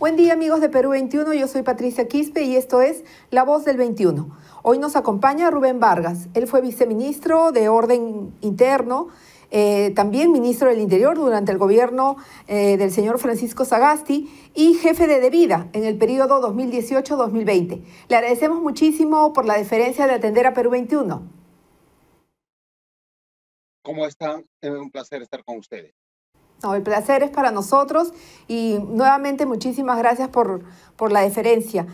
Buen día amigos de Perú 21, yo soy Patricia Quispe y esto es La Voz del 21. Hoy nos acompaña Rubén Vargas, él fue viceministro de Orden Interno, también ministro del Interior durante el gobierno del señor Francisco Sagasti y jefe de Devida en el periodo 2018-2020. Le agradecemos muchísimo por la deferencia de atender a Perú 21. ¿Cómo están? Es un placer estar con ustedes. No, el placer es para nosotros y nuevamente muchísimas gracias por la deferencia.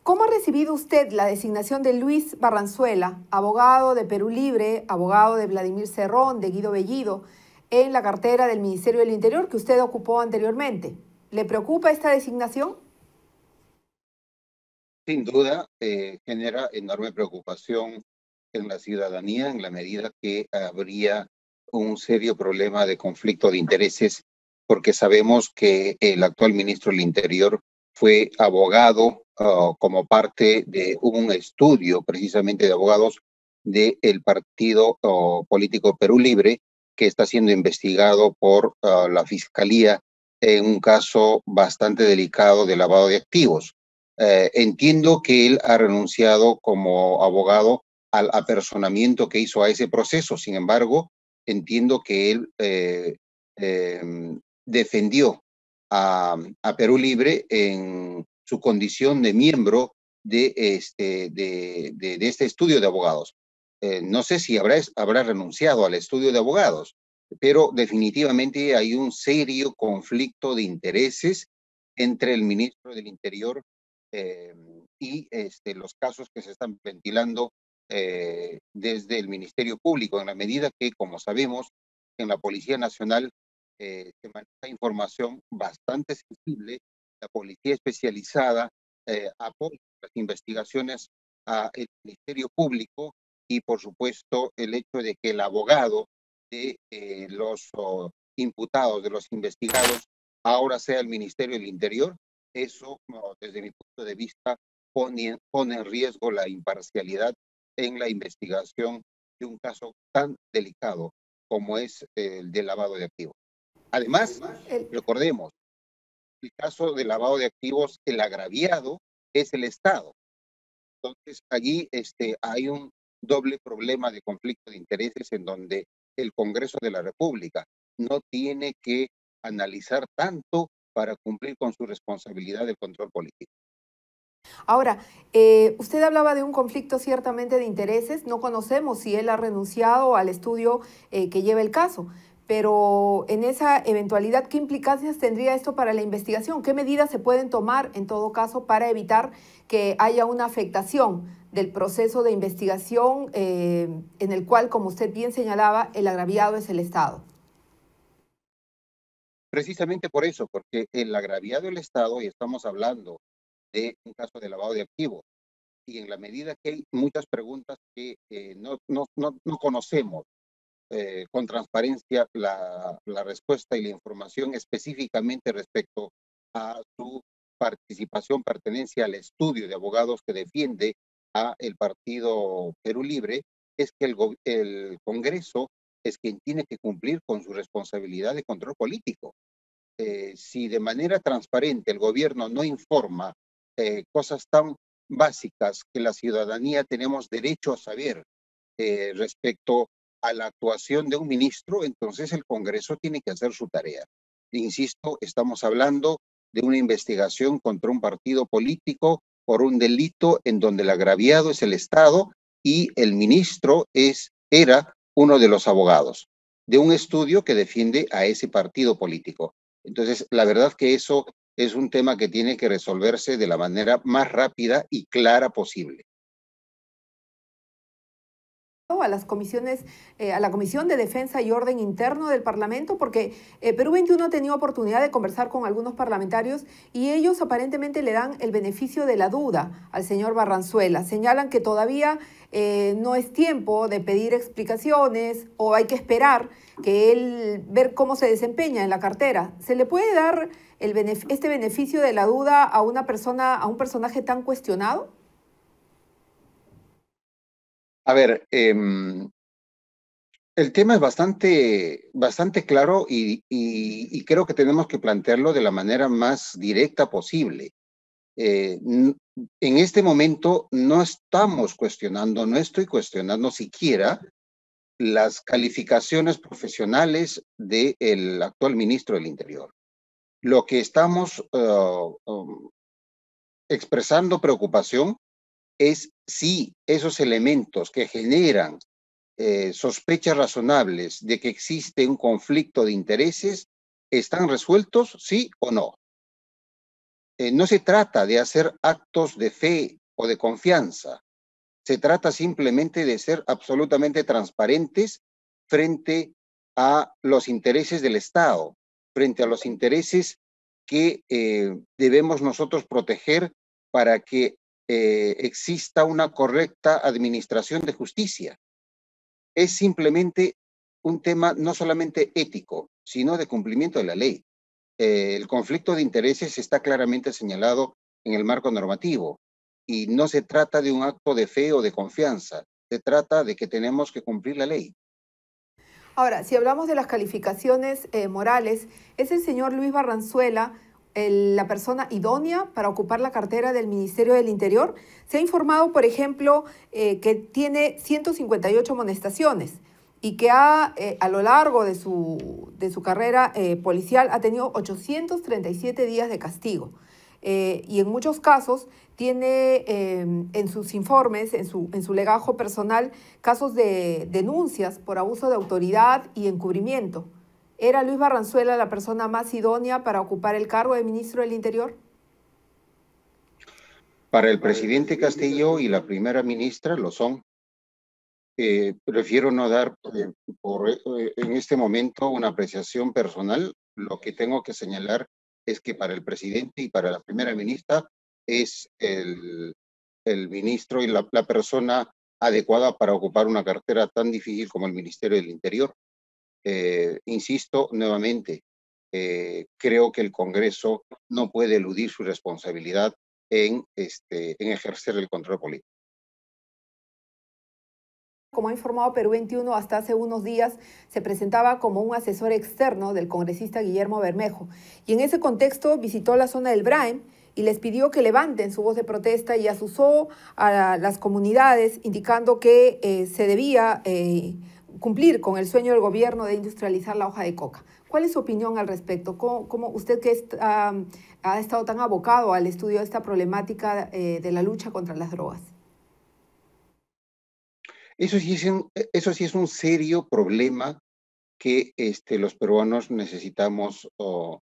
¿Cómo ha recibido usted la designación de Luis Barranzuela, abogado de Perú Libre, abogado de Vladimir Cerrón, de Guido Bellido, en la cartera del Ministerio del Interior que usted ocupó anteriormente? ¿Le preocupa esta designación? Sin duda, genera enorme preocupación en la ciudadanía en la medida que habría un serio problema de conflicto de intereses, porque sabemos que el actual ministro del Interior fue abogado como parte de un estudio precisamente de abogados del partido político Perú Libre, que está siendo investigado por la Fiscalía en un caso bastante delicado de lavado de activos. Entiendo que él ha renunciado como abogado al apersonamiento que hizo a ese proceso. Sin embargo, entiendo que él defendió a Perú Libre en su condición de miembro de este estudio de abogados. No sé si habrá renunciado al estudio de abogados, pero definitivamente hay un serio conflicto de intereses entre el ministro del Interior eh, y los casos que se están ventilando desde el Ministerio Público, en la medida que, como sabemos, en la Policía Nacional se maneja información bastante sensible. La Policía Especializada apoya las investigaciones al Ministerio Público y, por supuesto, el hecho de que el abogado de los imputados, de los investigados, ahora sea el Ministerio del Interior, eso, desde mi punto de vista, pone en riesgo la imparcialidad en la investigación de un caso tan delicado como es el de lavado de activos. Además, recordemos, el caso de lavado de activos, el agraviado es el Estado. Entonces, allí hay un doble problema de conflicto de intereses en donde el Congreso de la República no tiene que analizar tanto para cumplir con su responsabilidad de control político. Ahora, usted hablaba de un conflicto ciertamente de intereses. No conocemos si él ha renunciado al estudio que lleva el caso, pero en esa eventualidad, ¿qué implicancias tendría esto para la investigación? ¿Qué medidas se pueden tomar en todo caso para evitar que haya una afectación del proceso de investigación en el cual, como usted bien señalaba, el agraviado es el Estado? Precisamente por eso, porque el agraviado del Estado, y estamos hablando de un caso de lavado de activos, y en la medida que hay muchas preguntas que no conocemos con transparencia la respuesta y la información específicamente respecto a su participación, pertenencia al estudio de abogados que defiende a el partido Perú Libre, es que el Congreso es quien tiene que cumplir con su responsabilidad de control político. Si de manera transparente el gobierno no informa cosas tan básicas que la ciudadanía tenemos derecho a saber respecto a la actuación de un ministro, entonces el Congreso tiene que hacer su tarea. Insisto, estamos hablando de una investigación contra un partido político por un delito en donde el agraviado es el Estado y el ministro era uno de los abogados de un estudio que defiende a ese partido político. Entonces, la verdad que eso es un tema que tiene que resolverse de la manera más rápida y clara posible. A las comisiones, a la Comisión de Defensa y Orden Interno del Parlamento, porque Perú 21 ha tenido oportunidad de conversar con algunos parlamentarios y ellos aparentemente le dan el beneficio de la duda al señor Barranzuela. Señalan que todavía no es tiempo de pedir explicaciones o hay que esperar que él ver cómo se desempeña en la cartera. ¿Se le puede dar este beneficio de la duda a una persona, a un personaje tan cuestionado? A ver, El tema es bastante claro y creo que tenemos que plantearlo de la manera más directa posible. En este momento no estamos cuestionando, no estoy cuestionando siquiera las calificaciones profesionales del actual ministro del Interior. Lo que estamos expresando preocupación es si esos elementos que generan sospechas razonables de que existe un conflicto de intereses están resueltos, sí o no. No se trata de hacer actos de fe o de confianza, se trata simplemente de ser absolutamente transparentes frente a los intereses del Estado, frente a los intereses que debemos nosotros proteger para que exista una correcta administración de justicia. Es simplemente un tema no solamente ético, sino de cumplimiento de la ley. El conflicto de intereses está claramente señalado en el marco normativo y no se trata de un acto de fe o de confianza, se trata de que tenemos que cumplir la ley. Ahora, si hablamos de las calificaciones morales, ¿es el señor Luis Barranzuela la persona idónea para ocupar la cartera del Ministerio del Interior? Se ha informado, por ejemplo, que tiene 158 amonestaciones y que a lo largo de su carrera policial ha tenido 837 días de castigo. Y en muchos casos tiene en sus informes, en su legajo personal, casos de denuncias por abuso de autoridad y encubrimiento. ¿Era Luis Barranzuela la persona más idónea para ocupar el cargo de ministro del Interior? Para el presidente Castillo y la primera ministra lo son. Prefiero no dar en este momento una apreciación personal. Lo que tengo que señalar es que para el presidente y para la primera ministra es el ministro y la persona adecuada para ocupar una cartera tan difícil como el Ministerio del Interior. Insisto nuevamente, creo que el Congreso no puede eludir su responsabilidad en ejercer el control político. Como ha informado Perú 21, hasta hace unos días se presentaba como un asesor externo del congresista Guillermo Bermejo. Y en ese contexto visitó la zona del Braem y les pidió que levanten su voz de protesta y asusó a las comunidades, indicando que se debía cumplir con el sueño del gobierno de industrializar la hoja de coca. ¿Cuál es su opinión al respecto? ¿Cómo usted que ha estado tan abocado al estudio de esta problemática de la lucha contra las drogas? Eso sí es un serio problema que los peruanos necesitamos o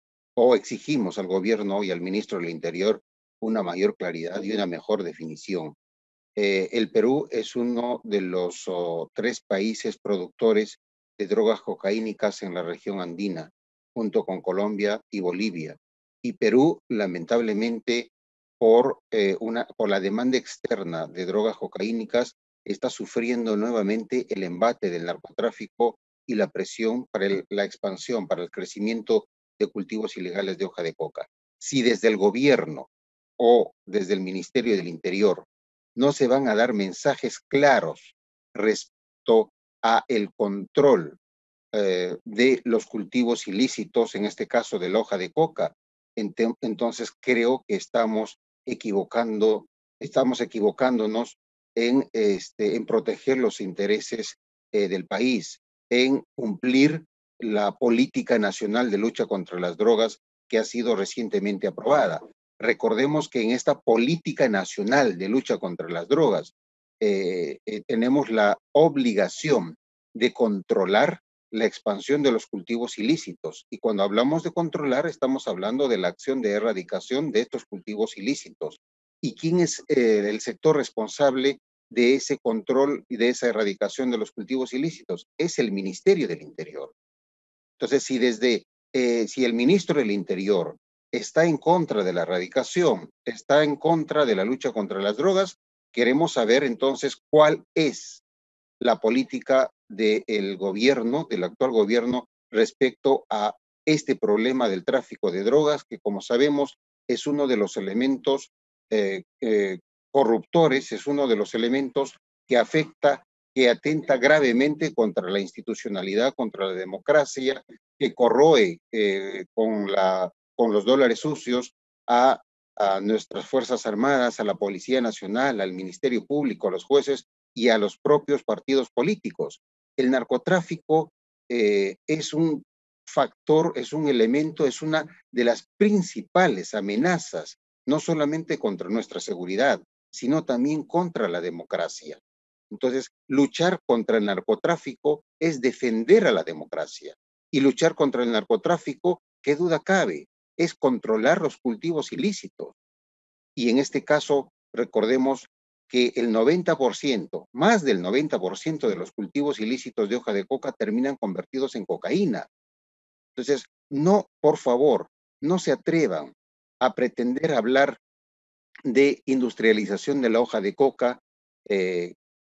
exigimos al gobierno y al ministro del Interior una mayor claridad y una mejor definición. El Perú es uno de los 3 países productores de drogas cocaínicas en la región andina, junto con Colombia y Bolivia. Y Perú, lamentablemente, por la demanda externa de drogas cocaínicas, está sufriendo nuevamente el embate del narcotráfico y la presión para la expansión, para el crecimiento de cultivos ilegales de hoja de coca. Si desde el gobierno o desde el Ministerio del Interior no se van a dar mensajes claros respecto a el control de los cultivos ilícitos, en este caso de la hoja de coca, entonces creo que estamos equivocándonos en proteger los intereses del país, en cumplir la política nacional de lucha contra las drogas que ha sido recientemente aprobada. Recordemos que en esta política nacional de lucha contra las drogas tenemos la obligación de controlar la expansión de los cultivos ilícitos. Y cuando hablamos de controlar, estamos hablando de la acción de erradicación de estos cultivos ilícitos. ¿Y quién es el sector responsable de ese control y de esa erradicación de los cultivos ilícitos? Es el Ministerio del Interior. Entonces, si el ministro del Interior está en contra de la erradicación, está en contra de la lucha contra las drogas, queremos saber entonces cuál es la política del gobierno, del actual gobierno, respecto a este problema del tráfico de drogas, que como sabemos es uno de los elementos corruptores, es uno de los elementos que afecta, que atenta gravemente contra la institucionalidad, contra la democracia, que corroe con los dólares sucios a nuestras Fuerzas Armadas, a la Policía Nacional, al Ministerio Público, a los jueces y a los propios partidos políticos. El narcotráfico es un factor, es un elemento, es una de las principales amenazas, no solamente contra nuestra seguridad, sino también contra la democracia. Entonces, luchar contra el narcotráfico es defender a la democracia. Y luchar contra el narcotráfico, ¿qué duda cabe? Es controlar los cultivos ilícitos. Y en este caso, recordemos que el 90%, más del 90% de los cultivos ilícitos de hoja de coca terminan convertidos en cocaína. Entonces, no, por favor, no se atrevan a pretender hablar de industrialización de la hoja de coca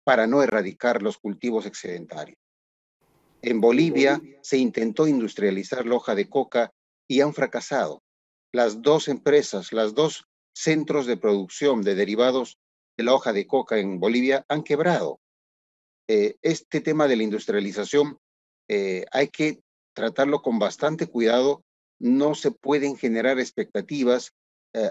para no erradicar los cultivos excedentarios. En Bolivia se intentó industrializar la hoja de coca y han fracasado. Las dos empresas, los dos centros de producción de derivados de la hoja de coca en Bolivia han quebrado. Este tema de la industrialización hay que tratarlo con bastante cuidado. No se pueden generar expectativas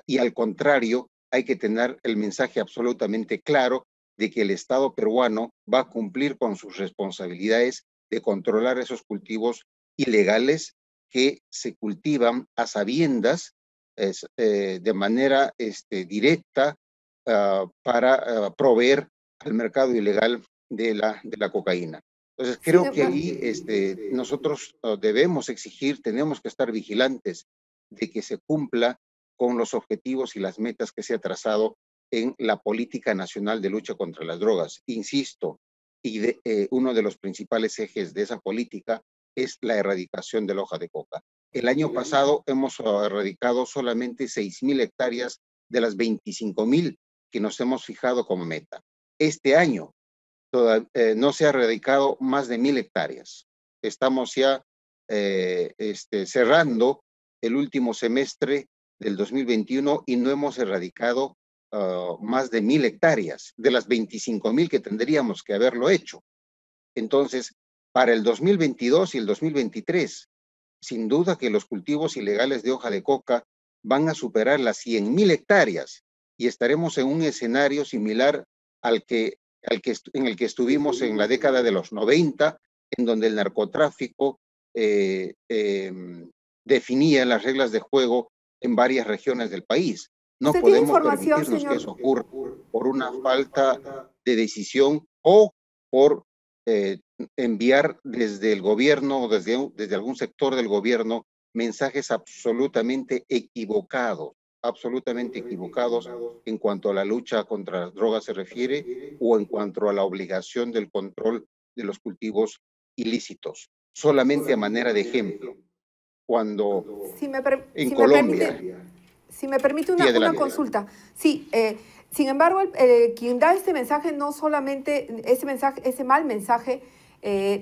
y al contrario, hay que tener el mensaje absolutamente claro de que el Estado peruano va a cumplir con sus responsabilidades de controlar esos cultivos ilegales que se cultivan a sabiendas de manera directa para proveer al mercado ilegal de la cocaína. Entonces, Sin creo que embargo, ahí nosotros debemos exigir, tenemos que estar vigilantes de que se cumpla con los objetivos y las metas que se ha trazado en la política nacional de lucha contra las drogas. Insisto, uno de los principales ejes de esa política es la erradicación de la hoja de coca. El año pasado hemos erradicado solamente 6.000 hectáreas de las 25.000 que nos hemos fijado como meta. Este año no se ha erradicado más de 1.000 hectáreas. Estamos ya cerrando el último semestre del 2021 y no hemos erradicado más de 1.000 hectáreas de las 25.000 que tendríamos que haberlo hecho. Entonces, para el 2022 y el 2023, sin duda que los cultivos ilegales de hoja de coca van a superar las 100.000 hectáreas y estaremos en un escenario similar en el que estuvimos en la década de los 90, en donde el narcotráfico definía las reglas de juego en varias regiones del país. No ¿usted tiene podemos información, permitirnos que señor? eso ocurra por una falta de decisión o por enviar desde el gobierno o desde algún sector del gobierno mensajes absolutamente equivocados en cuanto a la lucha contra las drogas se refiere o en cuanto a la obligación del control de los cultivos ilícitos. Solamente a manera de ejemplo, cuando Si me, en si me Colombia, permite, si me permite sí, una adelante. consulta. Sí, sin embargo, quien da este mensaje no solamente, ese mal mensaje,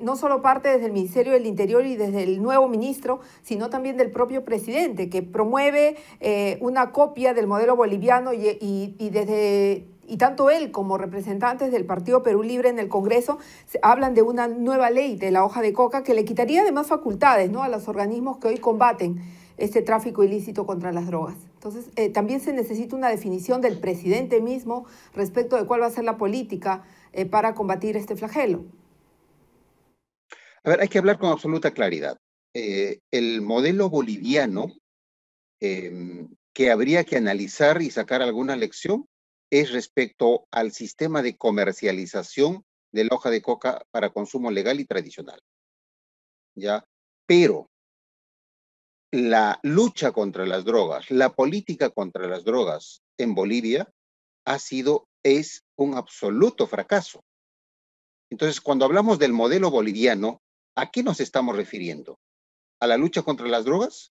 no solo parte desde el Ministerio del Interior y desde el nuevo ministro, sino también del propio presidente, que promueve una copia del modelo boliviano y tanto él como representantes del Partido Perú Libre en el Congreso hablan de una nueva ley de la hoja de coca que le quitaría además facultades, ¿no?, a los organismos que hoy combaten este tráfico ilícito contra las drogas. Entonces, también se necesita una definición del presidente mismo respecto de cuál va a ser la política para combatir este flagelo. A ver, hay que hablar con absoluta claridad. El modelo boliviano que habría que analizar y sacar alguna lección es respecto al sistema de comercialización de la hoja de coca para consumo legal y tradicional. ¿Ya? Pero la lucha contra las drogas, la política contra las drogas en Bolivia es un absoluto fracaso. Entonces, cuando hablamos del modelo boliviano, ¿a qué nos estamos refiriendo? ¿A la lucha contra las drogas?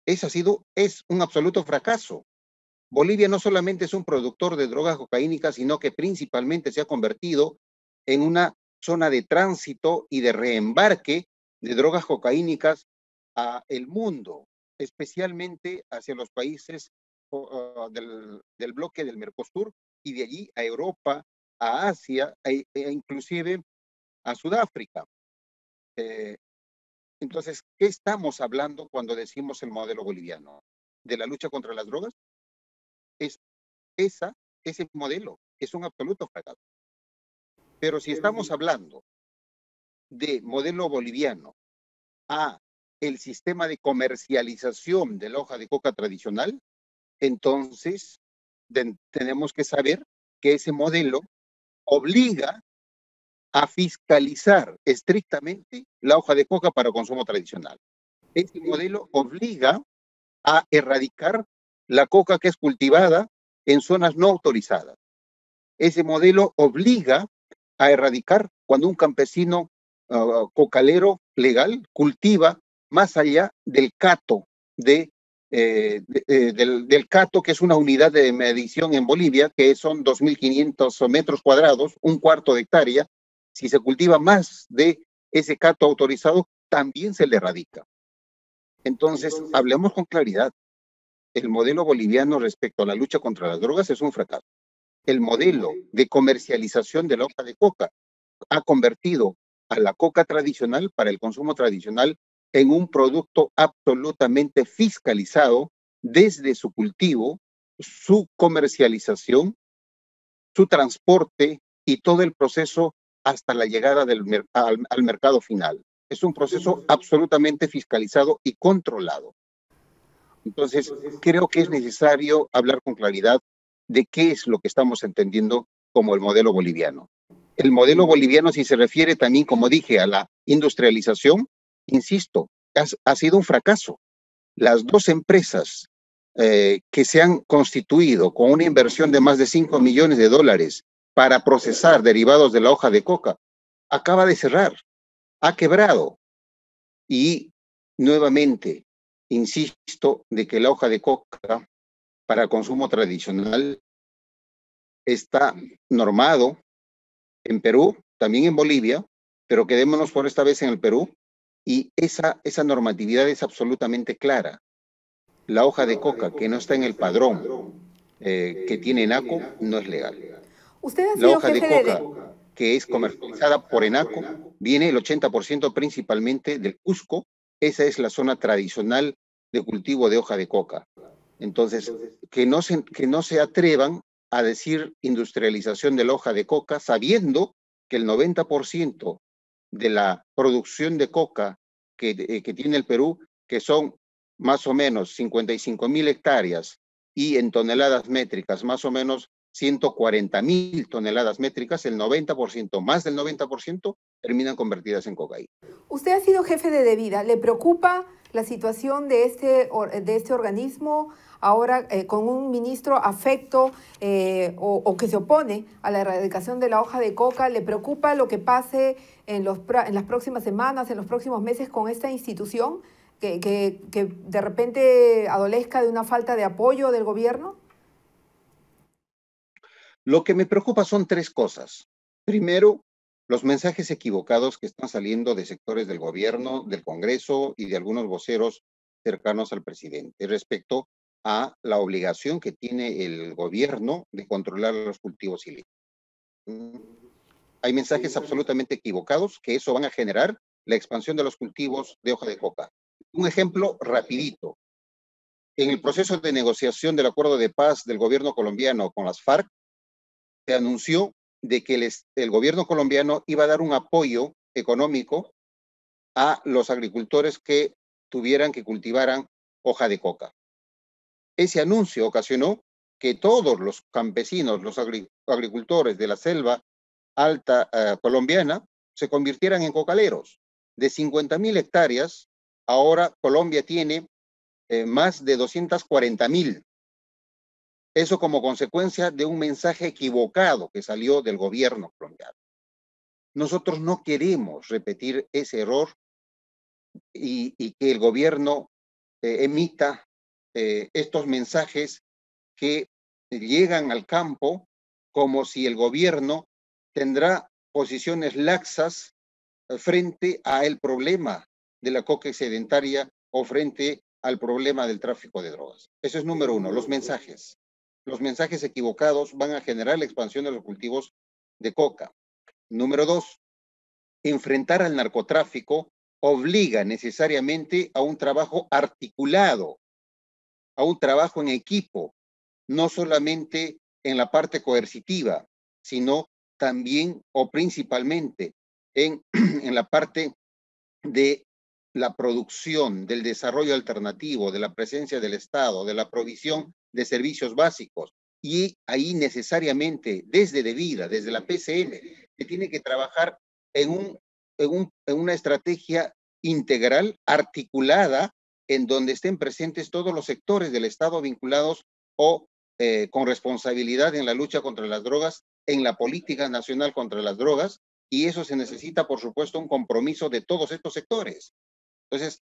Es un absoluto fracaso. Bolivia no solamente es un productor de drogas cocaínicas, sino que principalmente se ha convertido en una zona de tránsito y de reembarque de drogas cocaínicas a el mundo, especialmente hacia los países del bloque del Mercosur y de allí a Europa a Asia e inclusive a Sudáfrica. Entonces, ¿qué estamos hablando cuando decimos el modelo boliviano? ¿De la lucha contra las drogas? Es ese modelo es un absoluto fracaso. Pero si estamos hablando de modelo boliviano a el sistema de comercialización de la hoja de coca tradicional, entonces tenemos que saber que ese modelo obliga a fiscalizar estrictamente la hoja de coca para consumo tradicional. Ese modelo obliga a erradicar la coca que es cultivada en zonas no autorizadas. Ese modelo obliga a erradicar cuando un campesino cocalero legal cultiva más allá del cato del cato, que es una unidad de medición en Bolivia, que son 2.500 metros cuadrados, un cuarto de hectárea. Si se cultiva más de ese cato autorizado, también se le erradica. Entonces, hablemos con claridad. El modelo boliviano respecto a la lucha contra las drogas es un fracaso. El modelo de comercialización de la hoja de coca ha convertido a la coca tradicional para el consumo tradicional en un producto absolutamente fiscalizado desde su cultivo, su comercialización, su transporte y todo el proceso hasta la llegada al mercado final. Es un proceso absolutamente fiscalizado y controlado. Entonces, creo que es necesario hablar con claridad de qué es lo que estamos entendiendo como el modelo boliviano. El modelo boliviano, si se refiere también, como dije, a la industrialización, insisto, ha sido un fracaso. Las dos empresas que se han constituido con una inversión de más de 5 millones de dólares para procesar derivados de la hoja de coca, acaba de cerrar, ha quebrado. Y nuevamente, insisto, de que la hoja de coca para consumo tradicional está normado en Perú, también en Bolivia, pero quedémonos por esta vez en el Perú, y esa normatividad es absolutamente clara. La hoja de coca que no está en el padrón que tiene ENACO no es legal. Usted ha La sido hoja de jefe coca que es comercializada por ENACO viene el 80% principalmente del Cusco. Esa es la zona tradicional de cultivo de hoja de coca. Entonces, que no se atrevan a decir industrialización de la hoja de coca sabiendo que el 90% de la producción de coca que tiene el Perú, que son más o menos 55.000 hectáreas y en toneladas métricas, más o menos 140.000 toneladas métricas, el 90%, más del 90%, terminan convertidas en cocaína. Usted ha sido jefe de Devida. ¿Le preocupa la situación de este organismo ahora con un ministro afecto o que se opone a la erradicación de la hoja de coca? ¿Le preocupa lo que pase en las próximas semanas, en los próximos meses con esta institución que de repente adolezca de una falta de apoyo del gobierno? Lo que me preocupa son tres cosas. Primero, los mensajes equivocados que están saliendo de sectores del gobierno, del Congreso y de algunos voceros cercanos al presidente respecto a la obligación que tiene el gobierno de controlar los cultivos ilícitos. Hay mensajes absolutamente equivocados que eso van a generar la expansión de los cultivos de hoja de coca. Un ejemplo rapidito. En el proceso de negociación del acuerdo de paz del gobierno colombiano con las FARC, se anunció de que el gobierno colombiano iba a dar un apoyo económico a los agricultores que cultivaran hoja de coca. Ese anuncio ocasionó que todos los campesinos, los agricultores de la selva alta colombiana, se convirtieran en cocaleros. De 50.000 hectáreas, ahora Colombia tiene más de 240.000. Eso como consecuencia de un mensaje equivocado que salió del gobierno colombiano. Nosotros no queremos repetir ese error y que el gobierno emita estos mensajes que llegan al campo como si el gobierno tendrá posiciones laxas frente al problema de la coca excedentaria o frente al problema del tráfico de drogas. Eso es número uno, los mensajes. Los mensajes equivocados van a generar la expansión de los cultivos de coca. Número 2, enfrentar al narcotráfico obliga necesariamente a un trabajo articulado, a un trabajo en equipo, no solamente en la parte coercitiva, sino también o principalmente en, en la parte de la producción, del desarrollo alternativo, de la presencia del Estado, de la provisión de servicios básicos. Y ahí necesariamente, desde DEVIDA, desde la PCM, se tiene que trabajar en una estrategia integral, articulada, en donde estén presentes todos los sectores del Estado vinculados o con responsabilidad en la lucha contra las drogas, en la política nacional contra las drogas, y eso se necesita, por supuesto, un compromiso de todos estos sectores. Entonces,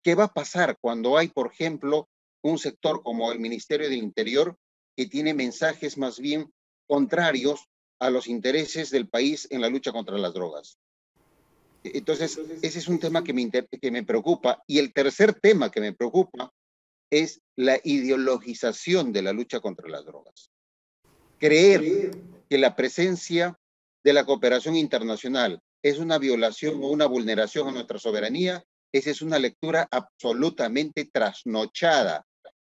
¿qué va a pasar cuando hay, por ejemplo, un sector como el Ministerio del Interior que tiene mensajes más bien contrarios a los intereses del país en la lucha contra las drogas? Entonces, ese es un tema que me preocupa. Y el tercer tema que me preocupa es la ideologización de la lucha contra las drogas. Creer que la presencia de la cooperación internacional es una violación o una vulneración a nuestra soberanía, esa es una lectura absolutamente trasnochada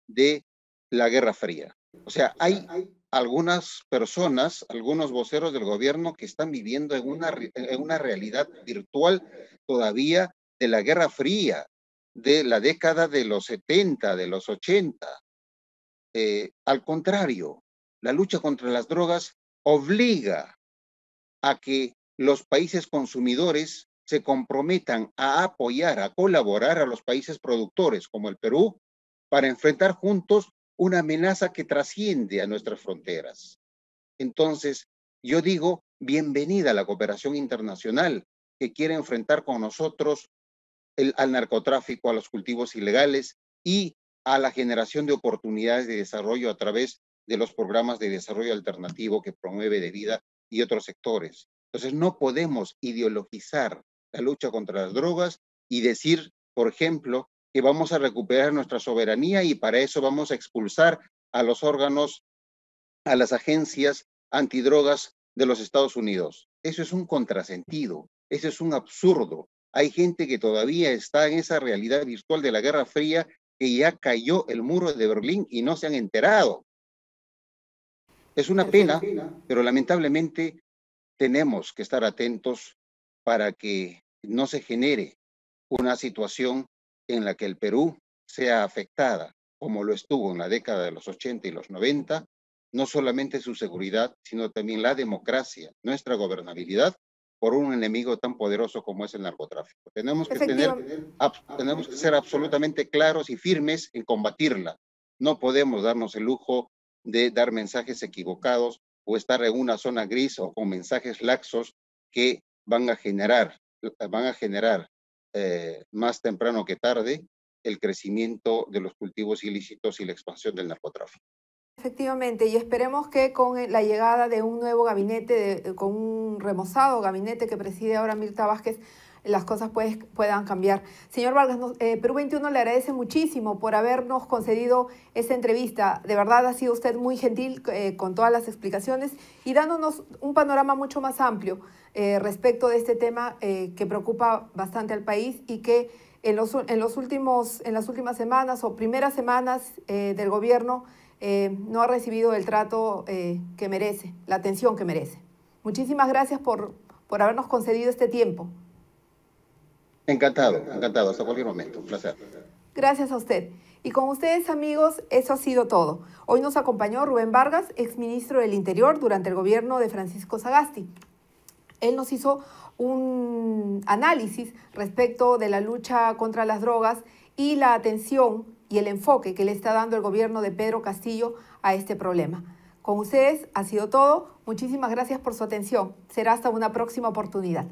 de la Guerra Fría. O sea, hay algunas personas, algunos voceros del gobierno que están viviendo en una realidad virtual todavía de la Guerra Fría, de la década de los 70, de los 80. Al contrario, la lucha contra las drogas obliga a que los países consumidores se comprometan a apoyar, a colaborar a los países productores como el Perú para enfrentar juntos una amenaza que trasciende a nuestras fronteras. Entonces, yo digo, bienvenida a la cooperación internacional que quiere enfrentar con nosotros al narcotráfico, a los cultivos ilegales y a la generación de oportunidades de desarrollo a través de los programas de desarrollo alternativo que promueve DEVIDA y otros sectores. Entonces, no podemos ideologizar la lucha contra las drogas y decir, por ejemplo, que vamos a recuperar nuestra soberanía y para eso vamos a expulsar a los órganos, a las agencias antidrogas de los Estados Unidos. Eso es un contrasentido, eso es un absurdo. Hay gente que todavía está en esa realidad virtual de la Guerra Fría, que ya cayó el muro de Berlín y no se han enterado. Es una pena, pero lamentablemente tenemos que estar atentos para que no se genere una situación en la que el Perú sea afectada, como lo estuvo en la década de los 80 y los 90, no solamente su seguridad, sino también la democracia, nuestra gobernabilidad, por un enemigo tan poderoso como es el narcotráfico. Tenemos que ser absolutamente claros y firmes en combatirla. No podemos darnos el lujo de dar mensajes equivocados o estar en una zona gris o con mensajes laxos que van a generar más temprano que tarde el crecimiento de los cultivos ilícitos y la expansión del narcotráfico. Efectivamente, y esperemos que con la llegada de un nuevo gabinete, con un remozado gabinete que preside ahora Mirta Vázquez, las cosas puedan cambiar. Señor Vargas, Perú 21 le agradece muchísimo por habernos concedido esta entrevista. De verdad ha sido usted muy gentil con todas las explicaciones y dándonos un panorama mucho más amplio respecto de este tema que preocupa bastante al país y que en las últimas semanas o primeras semanas del gobierno no ha recibido el trato que merece, la atención que merece. Muchísimas gracias por habernos concedido este tiempo. Encantado, hasta cualquier momento, un placer. Gracias a usted. Y con ustedes, amigos, eso ha sido todo. Hoy nos acompañó Rubén Vargas, exministro del Interior durante el gobierno de Francisco Sagasti. Él nos hizo un análisis respecto de la lucha contra las drogas y la atención y el enfoque que le está dando el gobierno de Pedro Castillo a este problema. Con ustedes ha sido todo. Muchísimas gracias por su atención. Será hasta una próxima oportunidad.